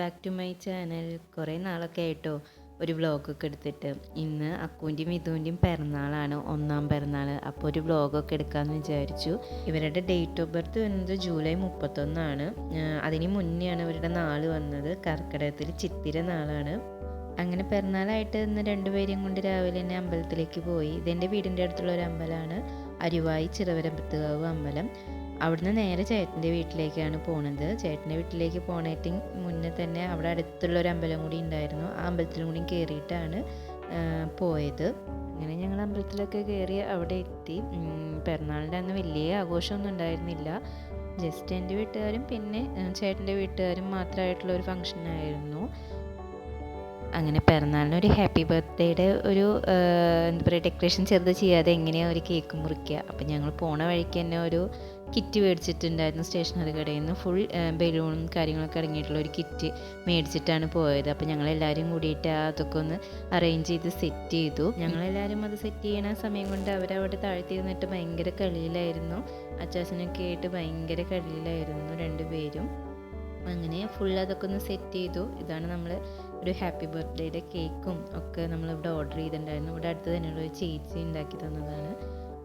Back to my channel. കുറേ നാളൊക്കെ ആയിട്ടോ ഒരു വ്ളോഗൊക്കെ എടുത്തിട്ട്. ഇന്ന് അക്കുവിൻ്റെയും മിഥുവിൻ്റെയും പിറന്നാളാണ്, 1ാം പിറന്നാൾ. അപ്പോൾ ഒരു വ്ളോഗൊക്കെ എടുക്കാമെന്ന് വിചാരിച്ചു. ഇവരുടെ ഡേറ്റ് ഓഫ് ബർത്ത് വരുന്നത് ജൂലൈ 31. അതിന് മുന്നെയാണ് ഇവരുടെ നാൾ വന്നത്. കർക്കിടകത്തിൽ ചിത്തിര നാളാണ്. അങ്ങനെ പിറന്നാളായിട്ട് ഇന്ന് രണ്ടുപേരെയും കൊണ്ട് രാവിലെ തന്നെ അമ്പലത്തിലേക്ക് പോയി. ഇതെൻ്റെ വീടിൻ്റെ അടുത്തുള്ള ഒരു അമ്പലമാണ്, അരുവായി ചിറവരമ്പത്തുകാവ് അമ്പലം. അവിടുന്ന് നേരെ ചേട്ടൻ്റെ വീട്ടിലേക്കാണ് പോണത്. ചേട്ടൻ്റെ വീട്ടിലേക്ക് പോണേറ്റ് മുന്നേ തന്നെ അവിടെ അടുത്തുള്ളൊരു അമ്പലം കൂടി ഉണ്ടായിരുന്നു. ആ അമ്പലത്തിലും കൂടി കയറിയിട്ടാണ് പോയത്. അങ്ങനെ ഞങ്ങൾ അമ്പലത്തിലൊക്കെ കയറി അവിടെ എത്തി. പിറന്നാളിൻ്റെ അന്ന് വലിയ ആഘോഷമൊന്നും ഉണ്ടായിരുന്നില്ല. ജസ്റ്റ് എൻ്റെ വീട്ടുകാരും പിന്നെ ചേട്ടൻ്റെ വീട്ടുകാരും മാത്രമായിട്ടുള്ള ഒരു ഫങ്ഷനായിരുന്നു. അങ്ങനെ പിറന്നാളിന് ഒരു ഹാപ്പി ബർത്ത്ഡേയുടെ ഒരു എന്താ പറയുക ഡെക്കറേഷൻ ചെറുത് ചെയ്യാതെ എങ്ങനെയാണ് ഒരു കേക്ക് മുറിക്കുക. അപ്പം ഞങ്ങൾ പോണ വഴിക്ക് തന്നെ ഒരു കിറ്റ് മേടിച്ചിട്ടുണ്ടായിരുന്നു സ്റ്റേഷനറി കടയിൽ നിന്ന്. ഫുൾ ബലൂണും കാര്യങ്ങളൊക്കെ അടങ്ങിയിട്ടുള്ള ഒരു കിറ്റ് മേടിച്ചിട്ടാണ് പോയത്. അപ്പം ഞങ്ങളെല്ലാവരും കൂടിയിട്ട് അതൊക്കെ ഒന്ന് അറേഞ്ച് ചെയ്ത് സെറ്റ് ചെയ്തു. ഞങ്ങളെല്ലാവരും അത് സെറ്റ് ചെയ്യണ സമയം കൊണ്ട് അവരവിടെ താഴ്ത്തിയിരുന്നിട്ട് ഭയങ്കര കളിയിലായിരുന്നു. അച്ചാച്ചനൊക്കെ ആയിട്ട് ഭയങ്കര കളിയിലായിരുന്നു രണ്ടുപേരും. അങ്ങനെ ഫുൾ അതൊക്കെ ഒന്ന് സെറ്റ് ചെയ്തു. ഇതാണ് നമ്മൾ ഒരു ഹാപ്പി ബർത്ത്ഡേയുടെ കേക്കും ഒക്കെ നമ്മളിവിടെ ഓർഡർ ചെയ്തിട്ടുണ്ടായിരുന്നു. ഇവിടെ അടുത്ത് തന്നെയുള്ള ഒരു ചേച്ചി ഉണ്ടാക്കി തന്നതാണ്.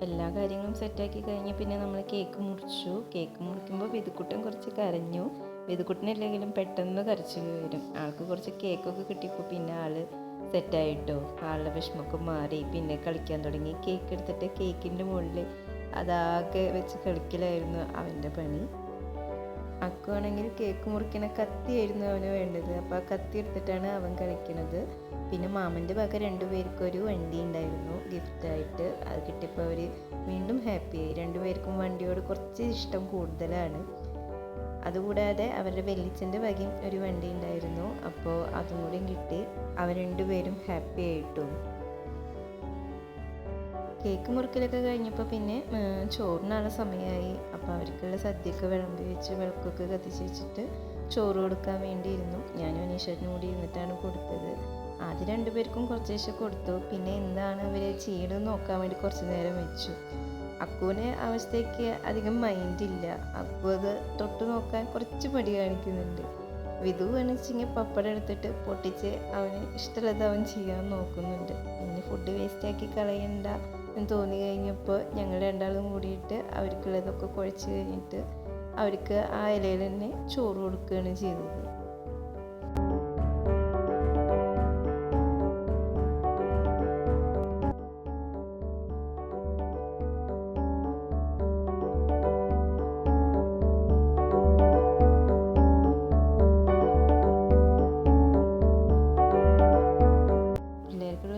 എല്ലാ കാര്യങ്ങളും സെറ്റാക്കി കഴിഞ്ഞ് പിന്നെ നമ്മൾ കേക്ക് മുറിച്ചു. കേക്ക് മുറിക്കുമ്പോൾ വിധുക്കുട്ടൻ കുറച്ച് കരഞ്ഞു. വിധുക്കുട്ടനില്ലെങ്കിലും പെട്ടെന്ന് കരച്ചു വരും. ആൾക്ക് കുറച്ച് കേക്കൊക്കെ കിട്ടിയപ്പോൾ പിന്നെ ആൾ സെറ്റായിട്ടോ. ആളുടെ വിഷമമൊക്കെ മാറി പിന്നെ കളിക്കാൻ തുടങ്ങി. കേക്ക് എടുത്തിട്ട് കേക്കിൻ്റെ മുകളിൽ അതാകെ വെച്ച് കളിക്കലായിരുന്നു അവൻ്റെ പണി. അക്കുവാണെങ്കിൽ കേക്ക് മുറിക്കണ കത്തിയായിരുന്നു അവന് വേണ്ടത്. അപ്പോൾ ആ കത്തി എടുത്തിട്ടാണ് അവൻ കളിക്കണത്. പിന്നെ മാമൻ്റെ വക രണ്ടുപേർക്കും ഒരു വണ്ടി ഉണ്ടായിരുന്നു ഗിഫ്റ്റായിട്ട്. അത് കിട്ടിയപ്പോൾ അവർ വീണ്ടും ഹാപ്പിയായി. രണ്ടുപേർക്കും വണ്ടിയോട് കുറച്ച് ഇഷ്ടം കൂടുതലാണ്. അതുകൂടാതെ അവരുടെ വെല്ലിച്ചൻ്റെ വകയും ഒരു വണ്ടി ഉണ്ടായിരുന്നു. അപ്പോൾ അതും കൂടി കിട്ടി. അവർ രണ്ടുപേരും ഹാപ്പി ആയിട്ടു. കേക്ക് മുറിക്കലൊക്കെ കഴിഞ്ഞപ്പോൾ പിന്നെ ചോറിനുള്ള സമയമായി. അപ്പോൾ അവർക്കുള്ള സദ്യയൊക്കെ വിളമ്പി വെച്ച് വിളക്കൊക്കെ കത്തിച്ച് വെച്ചിട്ട് ചോറ് കൊടുക്കാൻ വേണ്ടിയിരുന്നു. ഞാനും അനീഷേട്ടനും കൂടി ഇരുന്നിട്ടാണ് കൊടുത്തത്. ആദ്യം രണ്ടുപേർക്കും കുറച്ച് കൊടുത്തു. പിന്നെ എന്താണ് അവർ ചെയ്യണമെന്ന് നോക്കാൻ വേണ്ടി കുറച്ച് നേരം വെച്ചു. അക്കുവിന് അവസ്ഥയ്ക്ക് അധികം മൈൻഡില്ല. അക്കു അത് തൊട്ട് നോക്കാൻ കുറച്ച് മടി കാണിക്കുന്നുണ്ട്. വിധു വേണിച്ചെങ്കിൽ പപ്പടം എടുത്തിട്ട് പൊട്ടിച്ച് അവന് ഇഷ്ടമുള്ളത് അവൻ ചെയ്യാൻ നോക്കുന്നുണ്ട്. പിന്നെ ഫുഡ് വേസ്റ്റാക്കി കളയണ്ട എന്ന് തോന്നി കഴിഞ്ഞപ്പോൾ ഞങ്ങൾ രണ്ടാളും കൂടിയിട്ട് അവർക്കുള്ളതൊക്കെ കുഴച്ച് കഴിഞ്ഞിട്ട് അവർക്ക് ആ ഇലയിൽ തന്നെ ചോറ് കൊടുക്കുകയാണ് ചെയ്തത്.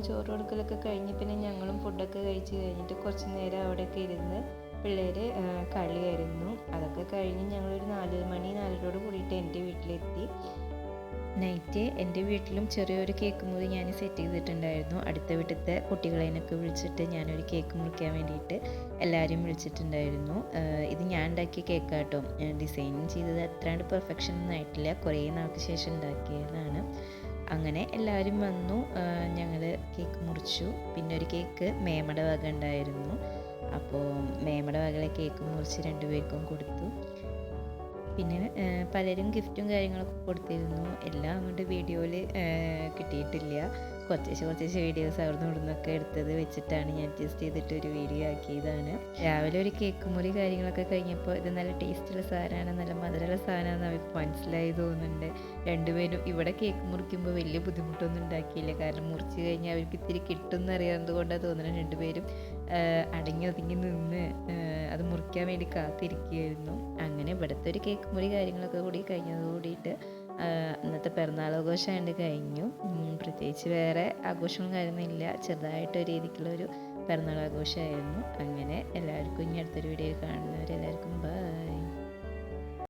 ചോറ് കൊടുക്കലൊക്കെ കഴിഞ്ഞ് പിന്നെ ഞങ്ങളും ഫുഡൊക്കെ കഴിച്ച് കഴിഞ്ഞിട്ട് കുറച്ച് നേരം അവിടെയൊക്കെ ഇരുന്ന് പിള്ളേർ കളിയായിരുന്നു. അതൊക്കെ കഴിഞ്ഞ് ഞങ്ങളൊരു 4 മണി 4:00 കൂടിയിട്ട് എൻ്റെ വീട്ടിലെത്തി. നൈറ്റ് എൻ്റെ വീട്ടിലും ചെറിയൊരു കേക്ക് മുറി ഞാൻ സെറ്റ് ചെയ്തിട്ടുണ്ടായിരുന്നു. അടുത്ത വീട്ടിലത്തെ കുട്ടികളെയൊക്കെ വിളിച്ചിട്ട് ഞാനൊരു കേക്ക് മുറിക്കാൻ വേണ്ടിയിട്ട് എല്ലാവരെയും വിളിച്ചിട്ടുണ്ടായിരുന്നു. ഇത് ഞാൻ ഉണ്ടാക്കിയ കേക്കാട്ടോ. ഡിസൈൻ ചെയ്തത് അത്രയാണ്ട് പെർഫെക്ഷൻ ഒന്നും ആയിട്ടില്ല, കുറേ നാൾക്ക് ശേഷം ഉണ്ടാക്കിയതാണ്. അങ്ങനെ എല്ലാവരും വന്നു. ഞങ്ങൾ കേക്ക് മുറിച്ചു. പിന്നെ ഒരു കേക്ക് മേമയുടെ വക ഉണ്ടായിരുന്നു. അപ്പോൾ മേമയുടെ വകയിലെ കേക്ക് മുറിച്ച് രണ്ടുപേർക്കും കൊടുത്തു. പിന്നെ പലരും ഗിഫ്റ്റും കാര്യങ്ങളൊക്കെ കൊടുത്തിരുന്നു. എല്ലാം അങ്ങോട്ട് വീഡിയോയിൽ കിട്ടിയിട്ടില്ല. കുറച്ച് വീഡിയോസ് അവിടുന്ന് ഇവിടുന്നൊക്കെ എടുത്തത് വെച്ചിട്ടാണ് ഞാൻ അഡ്ജസ്റ്റ് ചെയ്തിട്ട് ഒരു വീഡിയോ ആക്കിയതാണ്. രാവിലെ ഒരു കേക്ക് മുറി കാര്യങ്ങളൊക്കെ കഴിഞ്ഞപ്പോൾ ഇത് നല്ല ടേസ്റ്റുള്ള സാധനമാണ്, നല്ല മധുരമുള്ള സാധനമാണെന്ന് അവർക്ക് മനസ്സിലായി തോന്നുന്നുണ്ട്. രണ്ടുപേരും ഇവിടെ കേക്ക് മുറിക്കുമ്പോൾ വലിയ ബുദ്ധിമുട്ടൊന്നും ഉണ്ടാക്കിയില്ല. കാരണം മുറിച്ച് കഴിഞ്ഞാൽ അവർക്ക് ഇത്തിരി കിട്ടുമെന്ന് അറിയാവുന്നത് കൊണ്ടാണ് തോന്നുന്നത് രണ്ടുപേരും അടങ്ങി ഒതുങ്ങി നിന്ന് അത് മുറിക്കാൻ വേണ്ടി കാത്തിരിക്കുകയായിരുന്നു. അങ്ങനെ ഇവിടുത്തെ ഒരു കേക്ക് മുറി കാര്യങ്ങളൊക്കെ കൂടി കഴിഞ്ഞത് കൂടിയിട്ട് ഇന്നത്തെ പിറന്നാളാഘോഷമായിട്ട് കഴിഞ്ഞു. പ്രത്യേകിച്ച് വേറെ ആഘോഷങ്ങളും കാര്യമൊന്നുമില്ല, ചെറുതായിട്ടൊരു രീതിക്കുള്ളൊരു പിറന്നാളാഘോഷമായിരുന്നു. അങ്ങനെ എല്ലാവർക്കും ഇനി അടുത്തൊരു വീഡിയോ കാണുന്നവരെല്ലാവർക്കും ബൈ.